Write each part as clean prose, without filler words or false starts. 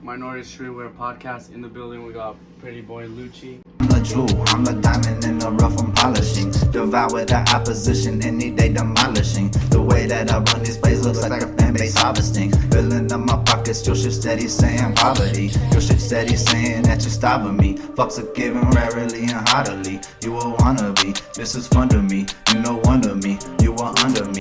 Minority Streetwear Podcast in the building. We got Pretty Boy Lucci. I'm a jewel, I'm a diamond in the rough, I'm polishing. Devour the opposition, any day demolishing. The way that I run this place looks like a fan base harvesting. Filling up my pockets, your shit steady saying poverty. Your shit steady saying that you're stopping me. Fucks are given rarely and heartily. You a wannabe, this is fun to me. You know one of me, you are under me.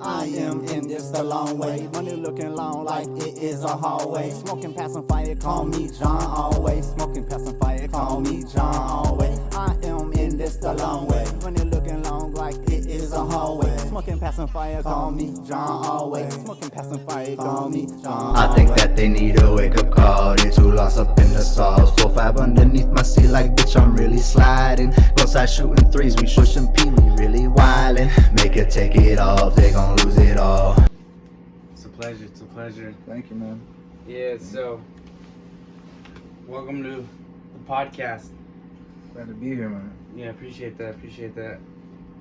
I am in this a long way. Money looking long like it is a hallway. Smoking past some fire, call me John always. Smoking past some fire, call me John always. I am in this a long way. Money looking long like it is a hallway. Smoking past some fire, call me John always. Smoking past some fire, call me John. I think that they need a wake-up call. They too lost up in the sauce. 4-5 underneath my seat like bitch, I'm really sliding. Go side shooting threes, we shushing P, we really wildin'. Make it take it off, they gon' lose it all. It's a pleasure. It's a pleasure. Thank you, man. Yeah. So, welcome to the podcast. Glad to be here, man. Yeah, appreciate that. Appreciate that.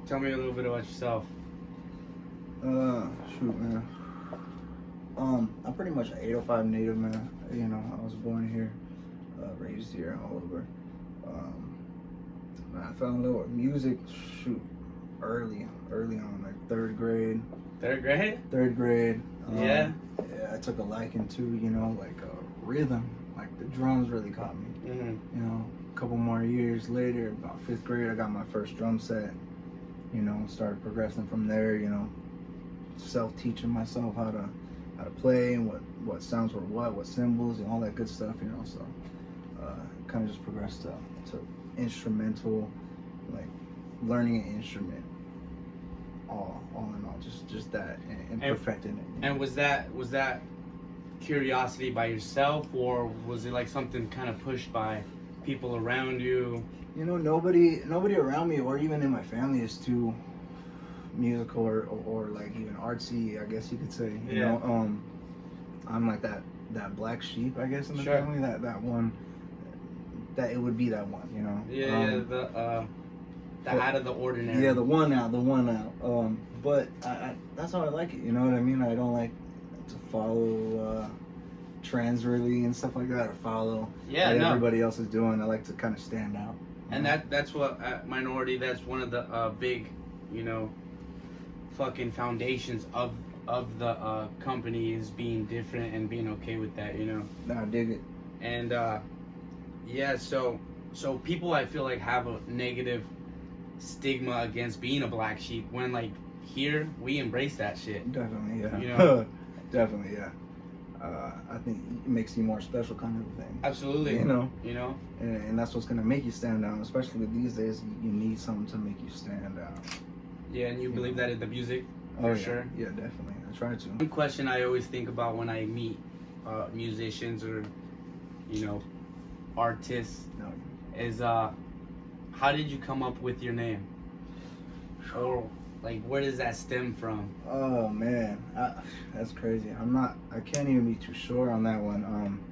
Tell me a little bit about yourself. Shoot, man. I'm pretty much an 805 native, man. You know, I was born here, raised here, all over. Man, I fell in love with music, shoot, early on, like third grade. Third grade? Third grade. Yeah. Yeah, I took a liking to, you know, like rhythm. Like the drums really caught me. Mm-hmm. You know, a couple more years later, about 5th grade, I got my first drum set. You know, started progressing from there. You know, self-teaching myself how to play and what sounds were what symbols and all that good stuff. You know, so kind of just progressed to instrumental, like learning an instrument. All in all, just that and perfecting it. And was that curiosity by yourself, or was it like something kind of pushed by people around you? You know, nobody around me or even in my family is too musical or like even artsy, I guess you could say. You know, I'm like that black sheep, I guess, in the family. That one, that it would be that one, you know. The out of the ordinary. Yeah, the one out. But I that's how I like it. You know what I mean? I don't like to follow trends really and stuff like that, or follow what everybody else is doing. I like to kind of stand out. And that's what minority. That's one of the big, you know, fucking foundations of the company is being different and being okay with that. You know. No, I dig it. And so people I feel like have a negative stigma against being a black sheep, when like here we embrace that shit. Definitely, yeah. You know. Definitely, yeah. I think it makes you more special, kind of thing. Absolutely. You know. And that's what's gonna make you stand out. Especially with these days, you need something to make you stand out. Yeah, and you believe that in the music, sure. Yeah, definitely. I try to. One question I always think about when I meet musicians or, you know, artists is how did you come up with your name? Or like, where does that stem from? Oh man, that's crazy. I can't even be too sure on that one.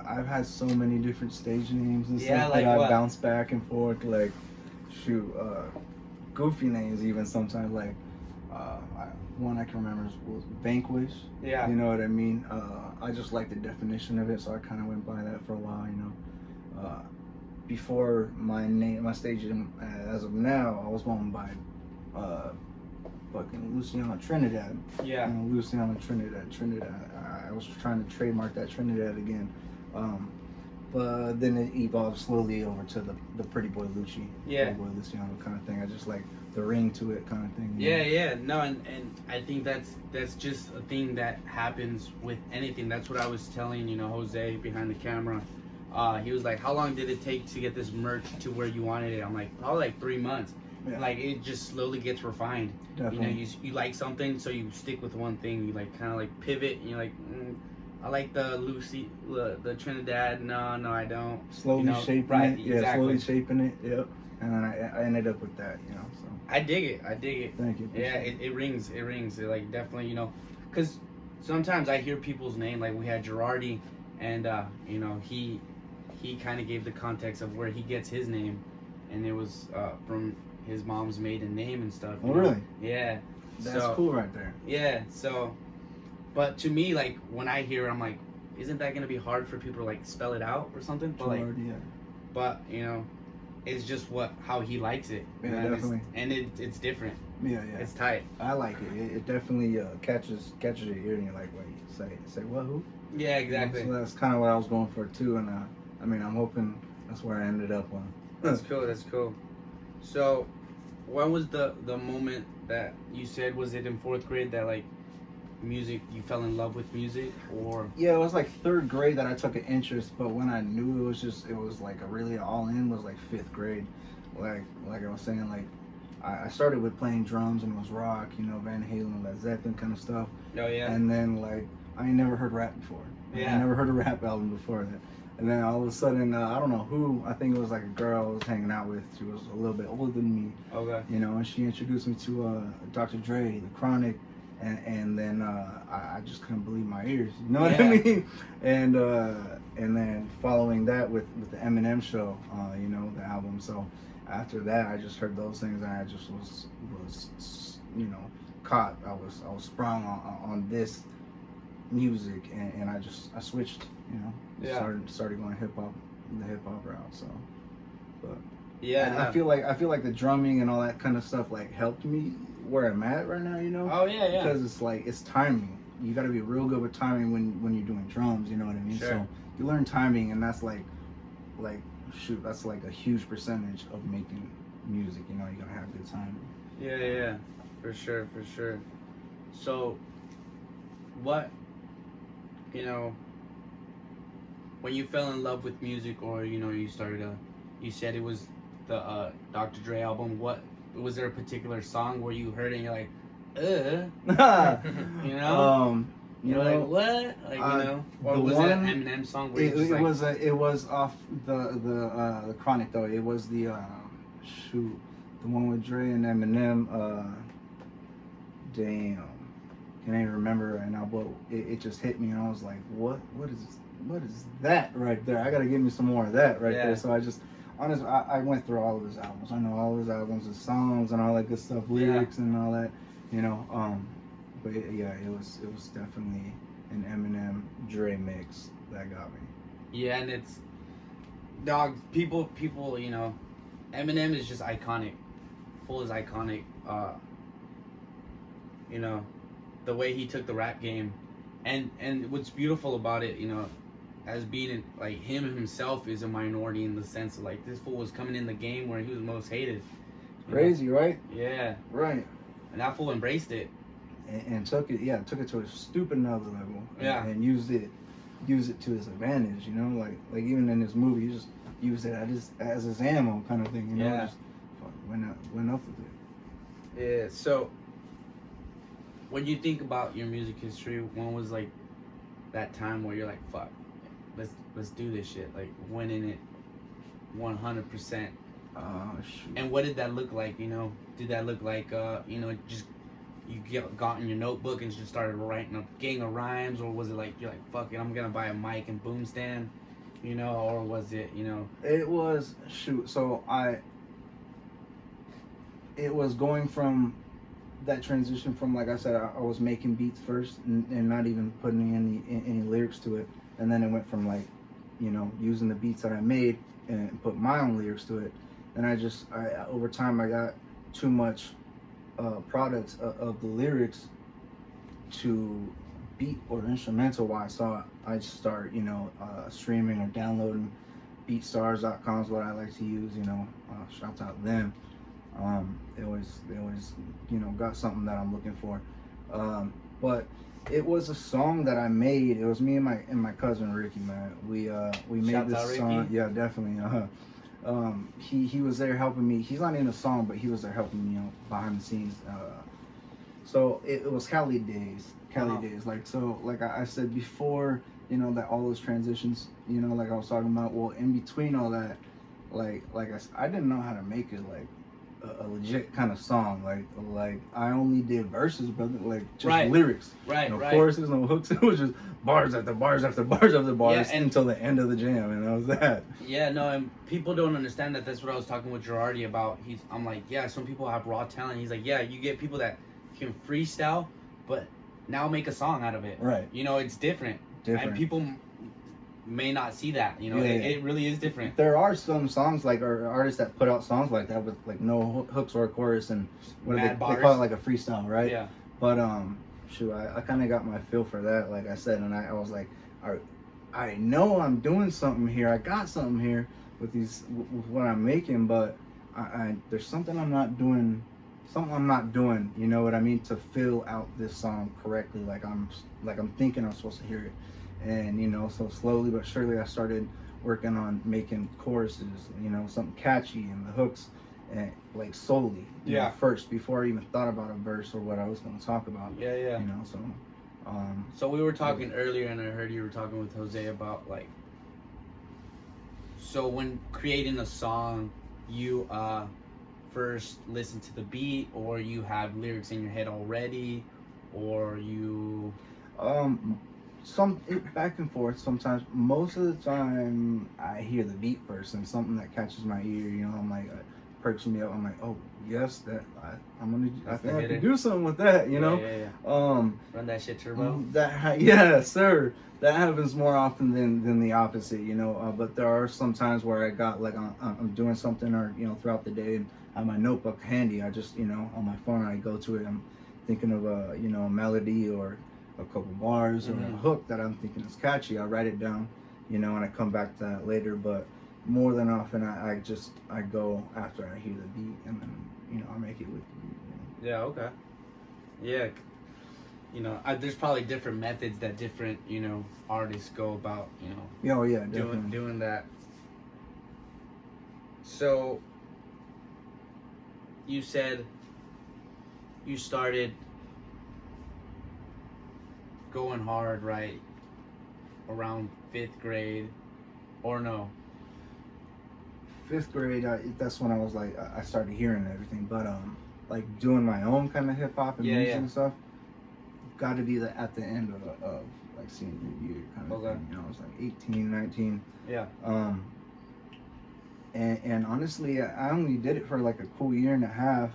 I've had so many different stage names and stuff like that what? I bounce back and forth. Like, goofy names even sometimes. Like, one I can remember was Vanquish. Yeah. You know what I mean? I just like the definition of it, so I kind of went by that for a while. You know. Before my stage name, as of now, I was going by fucking Luciano Trinidad. Yeah. You know, Luciano Trinidad. I was trying to trademark that Trinidad again. But then it evolved slowly over to the Pretty Boy Lucci. Yeah. Pretty Boy Luciano kind of thing. I just like the ring to it kind of thing. Yeah. No, and I think that's just a thing that happens with anything. That's what I was telling, you know, Jose behind the camera. He was like, how long did it take to get this merch to where you wanted it? I'm like, probably like 3 months. Yeah. Like, it just slowly gets refined. Definitely. You know, you like something, so you stick with one thing. You like kind of like pivot, and you're like, I like the the Trinidad. No, I don't. Slowly shaping it. Yeah, exactly. Slowly shaping it. Yep. And then I ended up with that, you know. So I dig it. Thank you. Yeah, it rings. It like definitely, you know, because sometimes I hear people's name. Like we had Girardi, and you know, he kind of gave the context of where he gets his name, and it was from his mom's maiden name and stuff. Oh, really? Yeah. That's cool right there. Yeah. So, but to me, like when I hear it, I'm like, isn't that gonna be hard for people to like spell it out or something? But like, yeah. but you know, it's just how he likes it. Yeah, you know, definitely. And it's different. Yeah. It's tight. I like it. It definitely catches your ear, and you're like, wait, say what? Who? Yeah, exactly. So that's kind of what I was going for too, and I mean, I'm hoping that's where I ended up on. That's cool. That's cool. So, when was the moment that you said, was it in 4th grade that like music, you fell in love with music, or? Yeah, it was like 3rd grade that I took an interest, but when I knew it was like a really all in was like 5th grade. Like I was saying, like I started with playing drums and it was rock, you know, Van Halen, Led Zeppelin kind of stuff. Oh yeah. And then like I ain't never heard rap before. Yeah. I never heard a rap album before that. And then all of a sudden, I don't know who, I think it was like a girl I was hanging out with. She was a little bit older than me. Okay. You know, and she introduced me to Dr. Dre, The Chronic, and then I just couldn't believe my ears. You know what I mean? And then following that with the Eminem show, you know, the album. So after that, I just heard those things, and I just was you know, caught. I was sprung on this music, and I switched, you know. Yeah. Started going the hip hop route. So, but yeah, I feel like the drumming and all that kind of stuff like helped me where I'm at right now, you know. Oh yeah. Because it's like it's timing. You got to be real good with timing when you're doing drums. You know what I mean? Sure. So you learn timing, and that's like shoot, that's like a huge percentage of making music. You know, you gotta have good timing. Yeah, for sure. So, what, you know, when you fell in love with music, or you know, you said it was the Dr. Dre album. What was there a particular song where you heard it and you're like, you know? You You're know, like, what? Like, you know? Or the was one, it an Eminem song where it was off the Chronic though. It was the the one with Dre and Eminem. Damn, can't even remember right now, but it just hit me, and I was like, what is that right there? I gotta give me some more of that right there. So I went through all of his albums. I know all of his albums, his songs, and all that good stuff, lyrics and all that, you know. But it was definitely an Eminem Dre mix that got me. Yeah, and it's, dog, people, you know, Eminem is just iconic. Full is iconic. You know, the way he took the rap game, and what's beautiful about it, you know, as being like him himself is a minority in the sense of like this fool was coming in the game where he was most hated. Crazy, right? Yeah. Right. And that fool embraced it. And took it to a stupid another level. Yeah. And used it to his advantage, you know, like even in this movie, he just used it as his ammo kind of thing, you know. Yeah. Just went up with it. Yeah. So, when you think about your music history, when was like that time where you're like, fuck, let's do this shit, like winning it 100%? Shoot. And what did that look like? You know, did that look like you know, just you got in your notebook and just started writing a gang of rhymes, or was it like you're like, fuck it, I'm gonna buy a mic and boom stand, you know, or was it, you know? It was so it was going from that transition from, like I said, I was making beats first and not even putting any lyrics to it, and then it went from like, you know, using the beats that I made and put my own lyrics to it, and I over time I got too much products of the lyrics to beat or instrumental wise, so I start, you know, streaming or downloading. BeatStars.com is what I like to use, you know. Shouts out them. They always, you know, got something that I'm looking for. But it was a song that I made. It was me and my cousin Ricky, man. We made Shouts this out, song. Ricky. Yeah, definitely. He was there helping me. He's not in the song, but he was there helping me, you know, behind the scenes. So it was Cali days. Days. Like, so, like I said before, you know, that all those transitions, you know, like I was talking about. Well, in between all that, like I didn't know how to make it like a legit kind of song. Like I only did verses, but like just lyrics. Right. No choruses, no hooks. It was just bars after bars after bars after bars, and until the end of the jam, and that was that. Yeah, no, and people don't understand that. That's what I was talking with Girardi about. I'm like, yeah, some people have raw talent. He's like, yeah, you get people that can freestyle, but now make a song out of it. Right. You know, it's different. different. And people may not see that, you know. Yeah. It really is different. There are some songs like or artists that put out songs like that with like no hooks or a chorus and what do they call it, like a freestyle, right? Yeah. But shoot, I kind of got my feel for that, like I said, and I was like, I know I'm doing something here. I got something here with with what I'm making, but I there's something I'm not doing. Something I'm not doing. You know what I mean? To fill out this song correctly, like I'm thinking I'm supposed to hear it. And you know, so slowly but surely I started working on making choruses, you know, something catchy and the hooks, and like solely, you know, first before I even thought about a verse or what I was going to talk about. Yeah. You know, so. So we were talking earlier, and I heard you were talking with Jose about like. So when creating a song, you first listen to the beat, or you have lyrics in your head already, or you. Back and forth sometimes. Most of the time I hear the beat first and something that catches my ear, you know, I'm like, perks me up. I'm like, oh yes, I think I can do something with that, you know. Run that shit turbo. Yeah, sir. That happens more often than the opposite, you know. But there are some times where I got like I'm doing something, or you know, throughout the day, and I have my notebook handy. I just, you know, on my phone I go to it. I'm thinking of you know, a melody or a couple bars or a hook that I'm thinking is catchy. I write it down, you know, and I come back to that later. But more than often, I go after I hear the beat, and then, you know, I make it with the beat. You know? Yeah. Okay. Yeah. You know, there's probably different methods that different, you know, artists go about, you know. Yeah, oh, yeah, definitely. Doing that. So, you said you started going hard, right, around 5th grade, or no? 5th grade, that's when I was like, I started hearing everything, but like doing my own kind of hip hop and music and stuff, got to be at the end of like senior year kind of thing. You know, I was like 18, 19. Yeah. And honestly, I only did it for like a cool year and a half,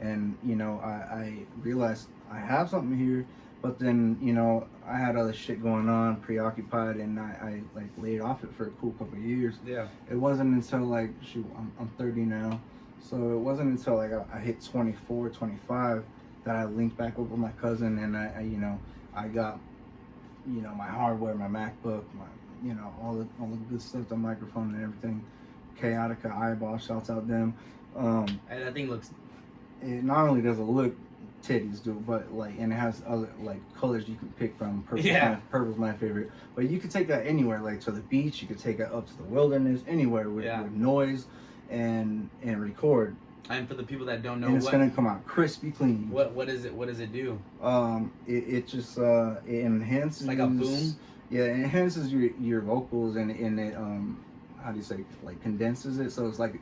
and you know, I realized I have something here. But then, you know, I had other shit going on, preoccupied, and I like laid off it for a cool couple of years. Yeah. It wasn't until like, shoot, I'm 30 now. So it wasn't until like I hit 24, 25 that I linked back up with my cousin, and I you know, I got, you know, my hardware, my MacBook, my, you know, all the good stuff, the microphone and everything. Chaotica Eyeball, shouts out them. And that thing looks. It not only does it look titties do, but like, and it has other like colors you can pick from. Purple's my favorite, but you could take that anywhere, like to the beach. You could take it up to the wilderness, anywhere with noise and record. And for the people that don't know, and it's gonna come out crispy clean. What is it? What does it do? It just it enhances. It's like a boom. Yeah, it enhances your vocals, and it how do you say, like condenses it, so it's like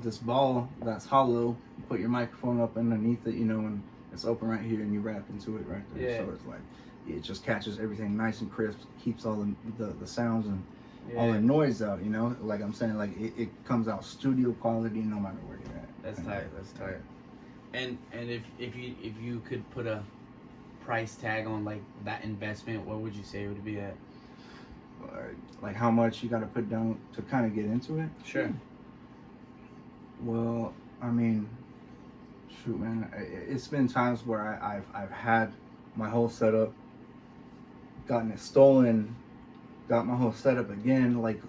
this ball that's hollow. You put your microphone up underneath it, you know, and it's open right here, and you rap into it right there. So it's like, it just catches everything nice and crisp, keeps all the sounds and all the noise out, you know. Like I'm saying, like it comes out studio quality no matter where you're at. That's tight. That's tight. And if you could put a price tag on like that investment, what would you say it would be at? Like how much you got to put down to kind of get into it? Sure. Well, I mean, shoot, man, it's been times where I've had my whole setup, gotten it stolen, got my whole setup again, like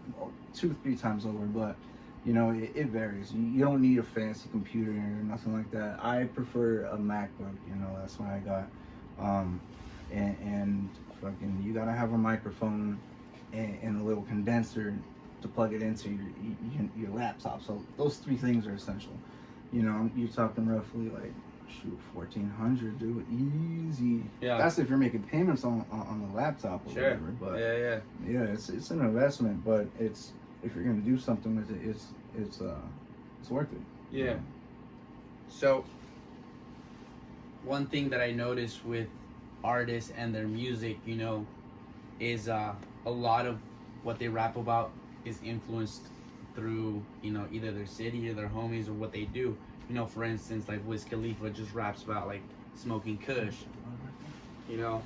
2-3 times over. But you know, it varies. You don't need a fancy computer or nothing like that. I prefer a MacBook. You know, that's what I got. And fucking, you gotta have a microphone and a little condenser to plug it into your laptop. So those 3 things are essential. You know, you're talking roughly like, shoot, $1,400, dude, easy. Yeah. That's if you're making payments on the laptop or whatever. But yeah, it's an investment, but it's, if you're gonna do something with it, it's worth it. Yeah. You know? So one thing that I noticed with artists and their music, you know, is a lot of what they rap about is influenced through, you know, either their city or their homies or what they do. You know, for instance, like Wiz Khalifa just raps about like smoking kush, you know.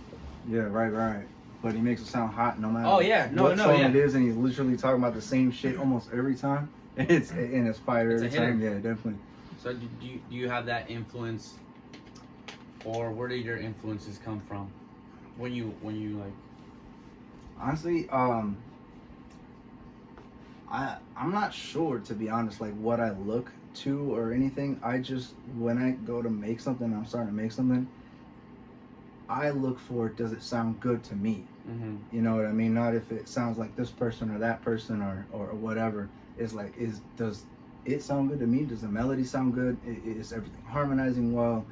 Yeah, right. but he makes it sound hot no matter Oh, yeah. No, what no, song yeah. it is, and he's literally talking about the same shit almost every time. It's fire It's a every time. hitter. Yeah, definitely. So do you have that influence, or where do your influences come from? When you like, Honestly, I'm not sure, to be honest, like what I look to or anything. I just, when I go to make something, I'm starting to make something, I look for, does it sound good to me? mm-hmm. You know what I mean? Not if it sounds like this person or that person or whatever. It's like, does it sound good to me? Does the melody sound good? Is everything harmonizing well?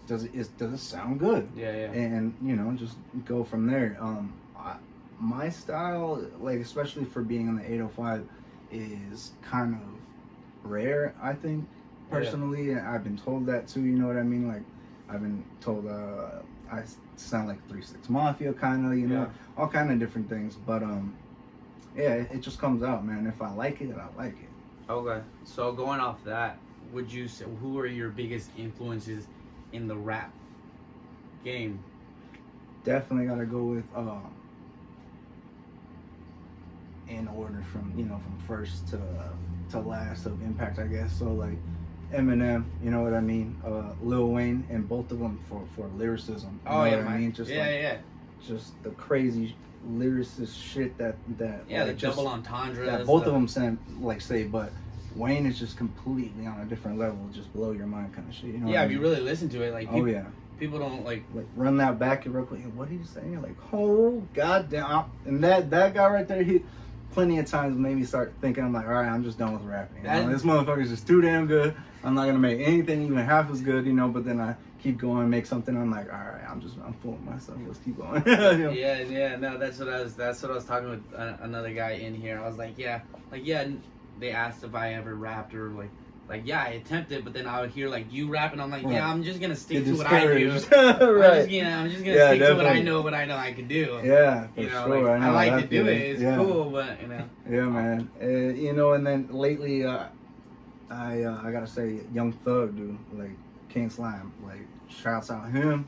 Does it sound good? Yeah, yeah. And you know, just go from there. My style, like especially for being in the 805, is kind of rare, I think, personally. And I've been told that too. You know what I mean? Like I've been told I sound like 3-6 Mafia, kind of. You know, all kind of different things. But yeah, it just comes out, man. If I like it, I like it. Okay. So going off that, would you say who are your biggest influences in the rap game? Definitely gotta go with in order from first to last of impact, I guess. So like Eminem, you know what I mean? Lil Wayne, and both of them for lyricism. You know what I mean? Just just the crazy lyricist shit that yeah, like, the double entendre. that both of them say, but Wayne is just completely on a different level, just blow your mind kind of shit. You know? Yeah, what I if you mean? really listen to it, like people, people don't like run that back real quick. What are you saying? You're like, oh goddamn! And that guy right there, he plenty of times made me start thinking. I'm like, all right, I'm just done with rapping. You know? This motherfucker's just too damn good. I'm not gonna make anything even half as good, you know. But then I keep going, make something. I'm like, all right, I'm fooling myself. Let's keep going. You know? Yeah. No, that's what I was talking with another guy in here. I was like, yeah. They asked if I ever rapped or like yeah, I attempted, but then I would hear like you rap, and I'm like, yeah, I'm just gonna stick to what I do. Right. I'm just gonna stick to what I know I can do. Yeah, for you know, sure. like, I like to do feeling. it. It's cool, but you know. Yeah, man. You know, and then lately, I gotta say, Young Thug, dude, like King Slime, like shouts out him.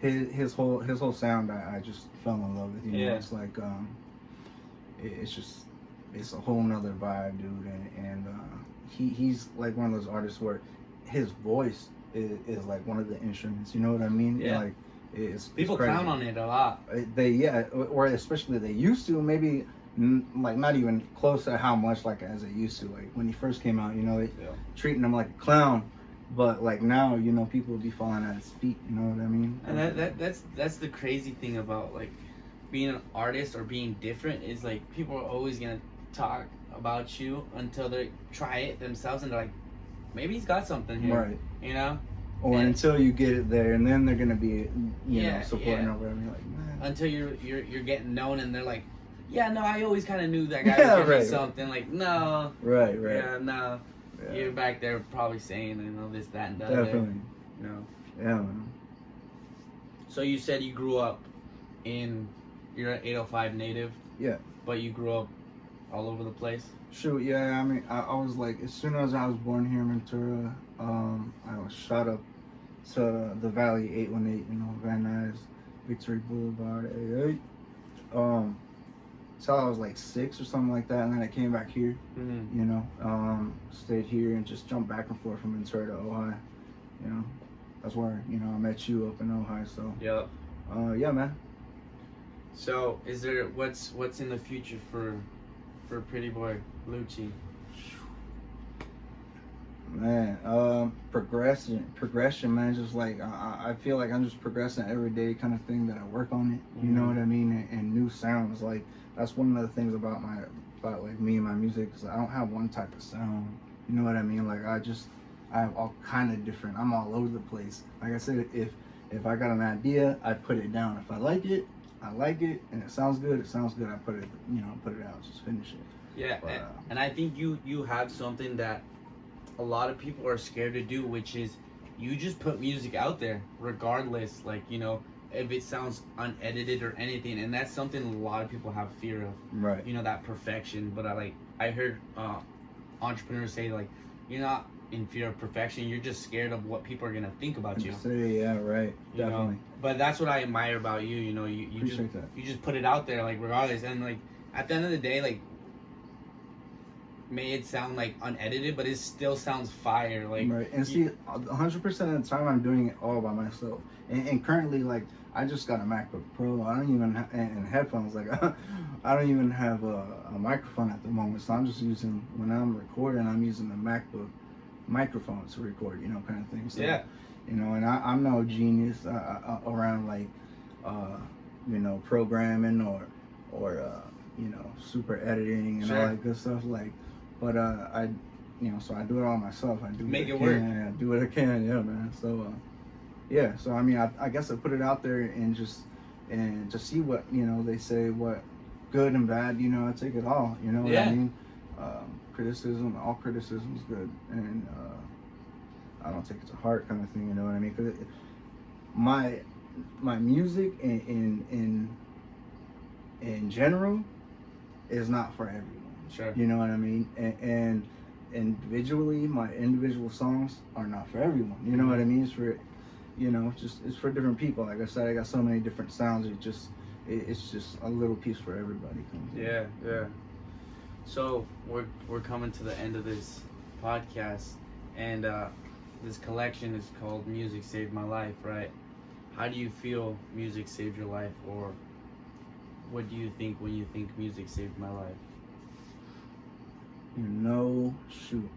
His whole sound, I just fell in love with. You know, it's like it's a whole nother vibe, dude, and he's like one of those artists where his voice is like one of the instruments. You know what I mean? Yeah. Like People clown on it a lot. Or especially they used to, maybe like not even close to how much like as it used to. Like when he first came out, you know, they treating him like a clown. But like now, you know, people would be falling at his feet. You know what I mean? And that's the crazy thing about like being an artist or being different is like people are always gonna talk about you until they try it themselves and they're like, maybe he's got something here, right? You know, or until you get it there, and then they're gonna be you know supporting or whatever. You're like, man. Until you're getting known, and they're like, yeah, no, I always kind of knew that guy was gonna do something. Like, no, right, yeah, no. Yeah. You're back there probably saying, you know, this, that, and the other. Definitely. You know. Yeah, man. So you said you grew up you're an 805 native. Yeah. But you grew up all over the place. Shoot, yeah. I mean, I was like, as soon as I was born here in Ventura, I was shot up to the Valley 818, you know, Van Nuys, Victory Boulevard, 88. So I was like 6 or something like that, and then I came back here, you know, stayed here and just jumped back and forth from Ventura to Ojai, you know. That's where, you know, I met you up in Ojai, so. Yep. Yeah, man. So, is there, what's in the future for Pretty Boy Lucci? Man, progression, man. Just like I feel like I'm just progressing every day, kind of thing that I work on it. You know what I mean? And new sounds. Like that's one of the things about like me and my music is I don't have one type of sound. You know what I mean? Like I have all kind of different. I'm all over the place. Like I said, if I got an idea, I put it down. If I like it, I like it, and it sounds good. It sounds good. I put it out. Just finish it. Yeah, but, and I think you have something that a lot of people are scared to do, which is you just put music out there regardless, like, you know, if it sounds unedited or anything, and that's something a lot of people have fear of, right? You know, that perfection. But I heard entrepreneurs say, like, you know, in fear of perfection. You're just scared of what people are gonna think about you. Yeah, right. You know? Definitely. But that's what I admire about you. You know, you just Appreciate that. you just put it out there, like regardless, and like at the end of the day, like may it sound like unedited, but it still sounds fire. Like Right. And see, 100% of the time I'm doing it all by myself. And currently, like, I just got a MacBook Pro. I don't even and headphones. Like, I don't even have a microphone at the moment. So I'm just using, when I'm recording, I'm using the MacBook microphone to record, you know, kind of thing. So, yeah, you know, and I'm no genius around, like, you know, programming or you know, super editing and Sure. all that good stuff. Like, but you know, so I do it all myself. I do Make what it I work. can. I do what I can, yeah, man. So, yeah. So I mean, I guess I put it out there and just to see what, you know, they say, what good and bad. You know, I take it all. You know what Yeah. I mean? Criticism, all criticism is good, and I don't take it to heart, kind of thing. You know what I mean? Because my music in general is not for everyone. sure. You know what I mean? And individually, my individual songs are not for everyone. You know what I mean? It's for, you know, just it's for different people. Like I said, I got so many different sounds. It's just a little piece for everybody. Yeah, yeah. So we're coming to the end of this podcast, and this collection is called "Music Saved My Life." Right? How do you feel music saved your life, or what do you think when you think music saved my life? You know, shoot.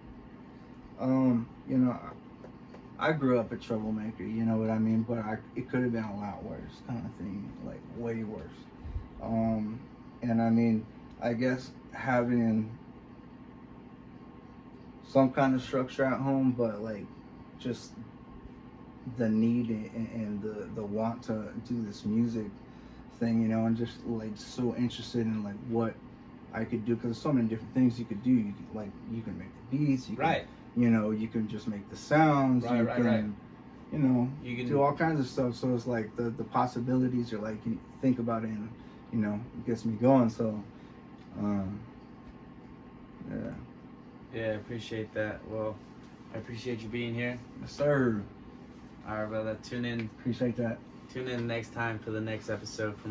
You know, I grew up a troublemaker. You know what I mean? But it could have been a lot worse, kind of thing, like way worse. And I mean, I guess having some kind of structure at home, but like just the need and the want to do this music thing, you know, and just like so interested in like what I could do, because there's so many different things you could do. You could, like, you can make the beats, you can, Right. you know, you can just make the sounds, Right, you right, can, right. you know, You can do all kinds of stuff. So it's like the possibilities are like, you think about it and, you know, it gets me going. So, yeah. Yeah, I appreciate that. Well, I appreciate you being here. Yes, sir. All right, brother. Tune in Appreciate that. next time for the next episode from